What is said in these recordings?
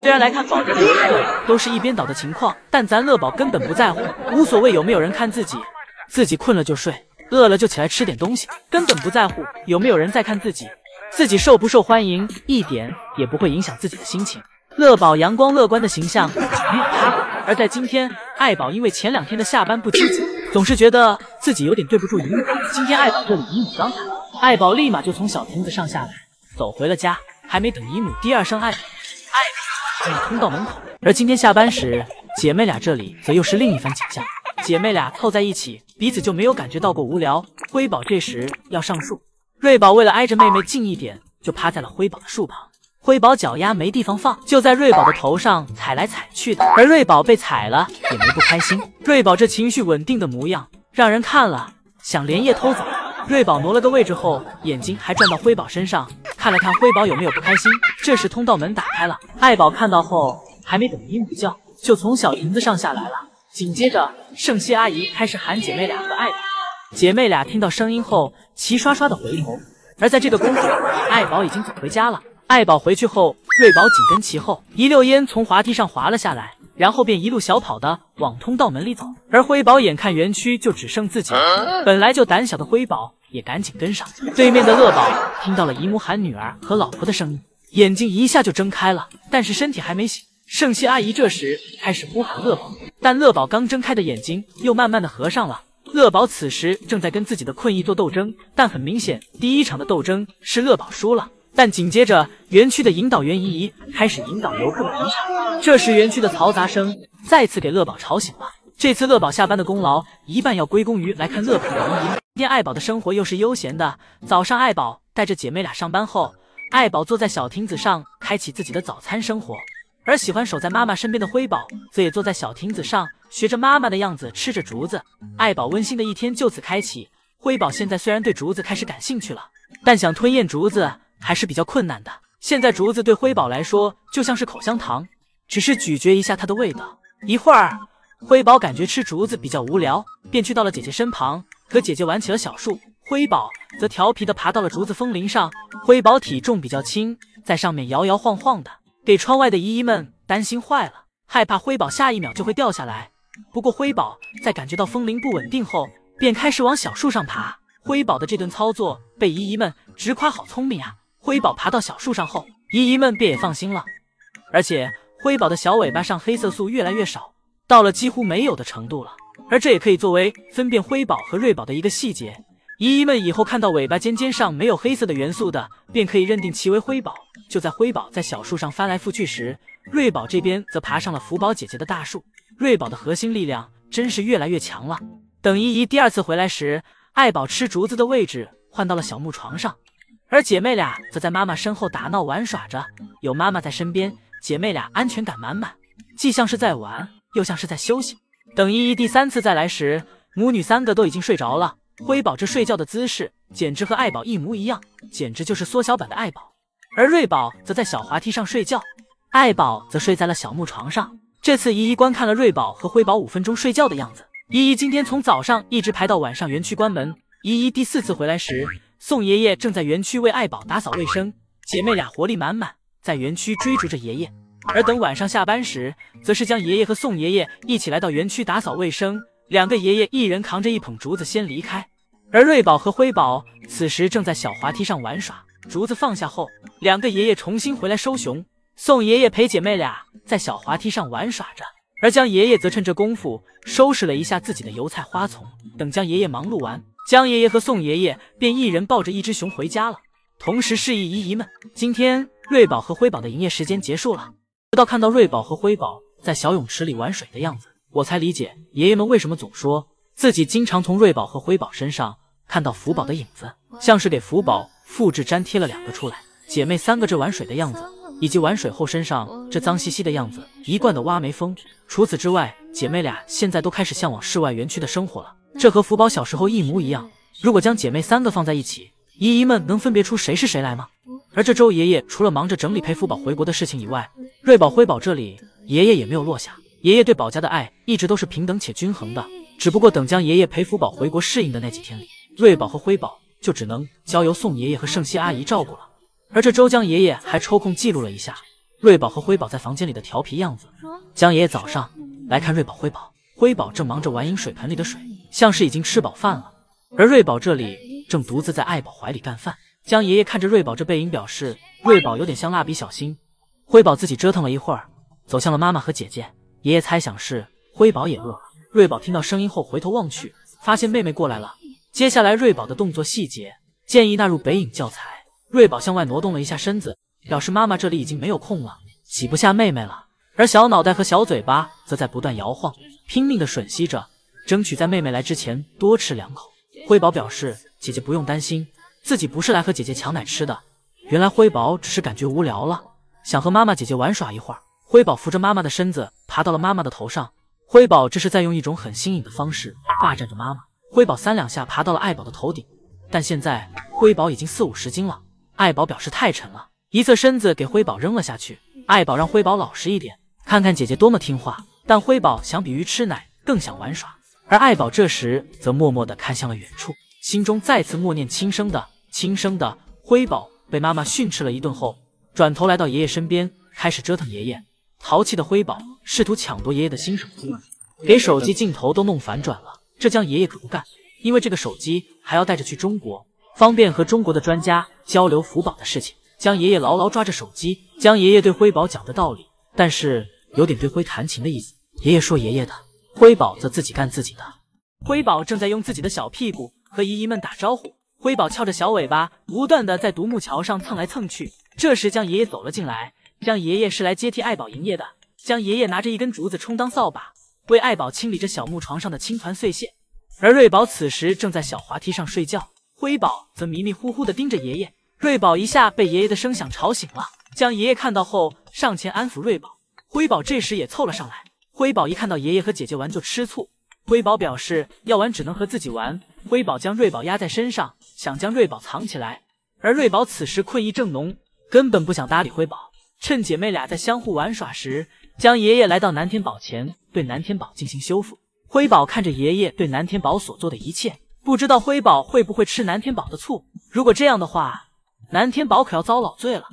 虽然来看宝这里都是一边倒的情况，但咱乐宝根本不在乎，无所谓有没有人看自己，自己困了就睡，饿了就起来吃点东西，根本不在乎有没有人在看自己，自己受不受欢迎一点也不会影响自己的心情。乐宝阳光乐观的形象没有他过，而在今天，爱宝因为前2天的下班不积极，总是觉得自己有点对不住姨母。今天爱宝这里姨母刚来，爱宝立马就从小亭子上下来，走回了家。还没等姨母第2声爱宝，爱宝进了通道门口。而今天下班时，姐妹俩这里则又是另一番景象。姐妹俩凑在一起，彼此就没有感觉到过无聊。辉宝这时要上树，瑞宝为了挨着妹妹近一点，就趴在了辉宝的树旁。辉宝脚丫没地方放，就在瑞宝的头上踩来踩去的，而瑞宝被踩了也没不开心。瑞宝这情绪稳定的模样，让人看了想连夜偷走。瑞宝挪了个位置后，眼睛还转到辉宝身上，看了看辉宝有没有不开心。这时通道门打开了，爱宝看到后，还没等姨母叫，就从小亭子上下来了。紧接着，圣希阿姨开始喊姐妹俩和爱宝。姐妹俩听到声音后，齐刷刷的回头。而在这个功夫，爱宝已经走回家了。爱宝回去后，瑞宝紧跟其后，一溜烟从滑梯上滑了下来，然后便一路小跑的往通道门里走。而辉宝眼看园区就只剩自己了，本来就胆小的辉宝也赶紧跟上。对面的乐宝听到了姨母喊女儿和老婆的声音，眼睛一下就睁开了，但是身体还没醒。圣希阿姨这时开始呼喊乐宝，但乐宝刚睁开的眼睛又慢慢的合上了。乐宝此时正在跟自己的困意做斗争，但很明显，第1场的斗争是乐宝输了。但紧接着，园区的引导员姨姨开始引导游客们离场。这时，园区的嘈杂声再次给乐宝吵醒了。这次乐宝下班的功劳一半要归功于来看乐宝的姨姨。今天爱宝的生活又是悠闲的。早上，爱宝带着姐妹俩上班后，爱宝坐在小亭子上开启自己的早餐生活，而喜欢守在妈妈身边的辉宝则也坐在小亭子上，学着妈妈的样子吃着竹子。爱宝温馨的一天就此开启。辉宝现在虽然对竹子开始感兴趣了，但想吞咽竹子还是比较困难的。现在竹子对辉宝来说就像是口香糖，只是咀嚼一下它的味道。一会儿，辉宝感觉吃竹子比较无聊，便去到了姐姐身旁，和姐姐玩起了小树。辉宝则调皮地爬到了竹子枫林上。辉宝体重比较轻，在上面摇摇晃晃的，给窗外的姨姨们担心坏了，害怕辉宝下一秒就会掉下来。不过辉宝在感觉到枫林不稳定后，便开始往小树上爬。辉宝的这顿操作被姨姨们直夸好聪明啊！辉宝爬到小树上后，姨姨们便也放心了。而且辉宝的小尾巴上黑色素越来越少，到了几乎没有的程度了。而这也可以作为分辨辉宝和瑞宝的一个细节。姨姨们以后看到尾巴尖尖上没有黑色的元素的，便可以认定其为辉宝。就在辉宝在小树上翻来覆去时，瑞宝这边则爬上了福宝姐姐的大树。瑞宝的核心力量真是越来越强了。等姨姨第2次回来时，爱宝吃竹子的位置换到了小木床上，而姐妹俩则在妈妈身后打闹玩耍着。有妈妈在身边，姐妹俩安全感满满，既像是在玩，又像是在休息。等依依第3次再来时，母女3个都已经睡着了。辉宝这睡觉的姿势简直和爱宝一模一样，简直就是缩小版的爱宝。而瑞宝则在小滑梯上睡觉，爱宝则睡在了小木床上。这次依依观看了瑞宝和辉宝5分钟睡觉的样子。依依今天从早上一直排到晚上，园区关门。依依第4次回来时，宋爷爷正在园区为爱宝打扫卫生，姐妹俩活力满满，在园区追逐着爷爷。而等晚上下班时，则是将爷爷和宋爷爷一起来到园区打扫卫生，2个爷爷一人扛着一捧竹子先离开。而瑞宝和辉宝此时正在小滑梯上玩耍，竹子放下后，2个爷爷重新回来收熊。宋爷爷陪姐妹俩在小滑梯上玩耍着，而江爷爷则趁这功夫收拾了一下自己的油菜花丛。等江爷爷忙碌完，江爷爷和宋爷爷便一人抱着一只熊回家了，同时示意姨姨们，今天瑞宝和辉宝的营业时间结束了。直到看到瑞宝和辉宝在小泳池里玩水的样子，我才理解爷爷们为什么总说自己经常从瑞宝和辉宝身上看到福宝的影子，像是给福宝复制粘贴了2个出来。姐妹3个这玩水的样子，以及玩水后身上这脏兮兮的样子，一贯的挖眉风。除此之外，姐妹俩现在都开始向往室外园区的生活了，这和福宝小时候一模一样。如果将姐妹3个放在一起，姨姨们能分别出谁是谁来吗？而这周爷爷除了忙着整理陪福宝回国的事情以外，瑞宝辉宝这里爷爷也没有落下。爷爷对宝家的爱一直都是平等且均衡的，只不过等将爷爷陪福宝回国适应的那几天里，瑞宝和辉宝就只能交由宋爷爷和圣熙阿姨照顾了。而这周江爷爷还抽空记录了一下，瑞宝和辉宝在房间里的调皮样子。江爷爷早上来看瑞宝、辉宝，辉宝正忙着玩饮水盆里的水，像是已经吃饱饭了。而瑞宝这里正独自在爱宝怀里干饭。江爷爷看着瑞宝这背影，表示瑞宝有点像蜡笔小新。辉宝自己折腾了一会儿，走向了妈妈和姐姐。爷爷猜想是辉宝也饿了。瑞宝听到声音后回头望去，发现妹妹过来了。接下来瑞宝的动作细节建议纳入北影教材。瑞宝向外挪动了一下身子，表示妈妈这里已经没有空了，挤不下妹妹了。而小脑袋和小嘴巴则在不断摇晃，拼命的吮吸着，争取在妹妹来之前多吃2口。辉宝表示姐姐不用担心，自己不是来和姐姐抢奶吃的。原来辉宝只是感觉无聊了，想和妈妈姐姐玩耍一会儿。辉宝扶着妈妈的身子爬到了妈妈的头上。辉宝这是在用一种很新颖的方式霸占着妈妈。辉宝3两下爬到了爱宝的头顶，但现在辉宝已经40、50斤了。爱宝表示太沉了，一侧身子给辉宝扔了下去。爱宝让辉宝老实一点，看看姐姐多么听话。但辉宝相比于吃奶更想玩耍，而爱宝这时则默默地看向了远处，心中再次默念轻声的。辉宝被妈妈训斥了一顿后，转头来到爷爷身边，开始折腾爷爷。淘气的辉宝试图抢夺爷爷的新手机，给手机镜头都弄反转了，这将爷爷可不干，因为这个手机还要带着去中国，方便和中国的专家交流福宝的事情。将爷爷牢牢抓着手机，将爷爷对辉宝讲的道理，但是有点对辉弹琴的意思。爷爷说爷爷的，辉宝则自己干自己的。辉宝正在用自己的小屁股和姨姨们打招呼，辉宝翘着小尾巴，不断的在独木桥上蹭来蹭去。这时江爷爷走了进来，江爷爷是来接替爱宝营业的。江爷爷拿着一根竹子充当扫把，为爱宝清理着小木床上的青团碎屑。而瑞宝此时正在小滑梯上睡觉，辉宝则迷迷糊糊的盯着爷爷。瑞宝一下被爷爷的声响吵醒了，江爷爷看到后上前安抚瑞宝。辉宝这时也凑了上来。辉宝一看到爷爷和姐姐玩就吃醋，辉宝表示要玩只能和自己玩。辉宝将瑞宝压在身上，想将瑞宝藏起来，而瑞宝此时困意正浓，根本不想搭理辉宝。趁姐妹俩在相互玩耍时，江爷爷来到南天宝前，对南天宝进行修复。辉宝看着爷爷对南天宝所做的一切，不知道辉宝会不会吃南天宝的醋。如果这样的话，南天宝可要遭老罪了。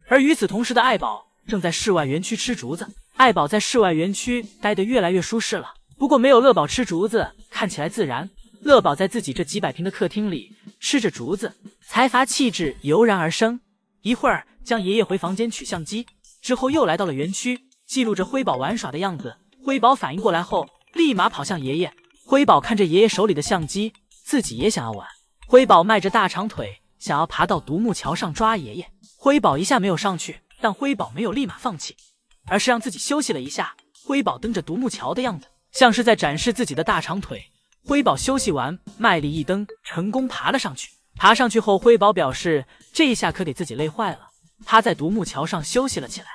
而与此同时的爱宝正在室外园区吃竹子。爱宝在室外园区待得越来越舒适了，不过没有乐宝吃竹子看起来自然。乐宝在自己这几百平的客厅里吃着竹子，财阀气质油然而生。一会儿将爷爷回房间取相机，之后又来到了园区，记录着辉宝玩耍的样子。辉宝反应过来后立马跑向爷爷。辉宝看着爷爷手里的相机，自己也想要玩。辉宝迈着大长腿想要爬到独木桥上抓爷爷。辉宝一下没有上去，但辉宝没有立马放弃，而是让自己休息了一下。辉宝蹬着独木桥的样子像是在展示自己的大长腿。辉宝休息完卖力一蹬，成功爬了上去。爬上去后辉宝表示这一下可给自己累坏了，他在独木桥上休息了起来。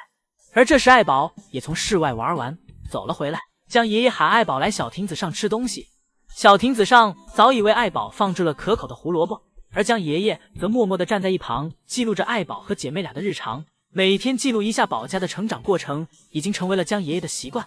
而这时爱宝也从室外玩完走了回来，将爷爷喊爱宝来小亭子上吃东西。小亭子上早已为爱宝放置了可口的胡萝卜，而江爷爷则默默地站在一旁记录着爱宝和姐妹俩的日常。每天记录一下宝家的成长过程已经成为了江爷爷的习惯。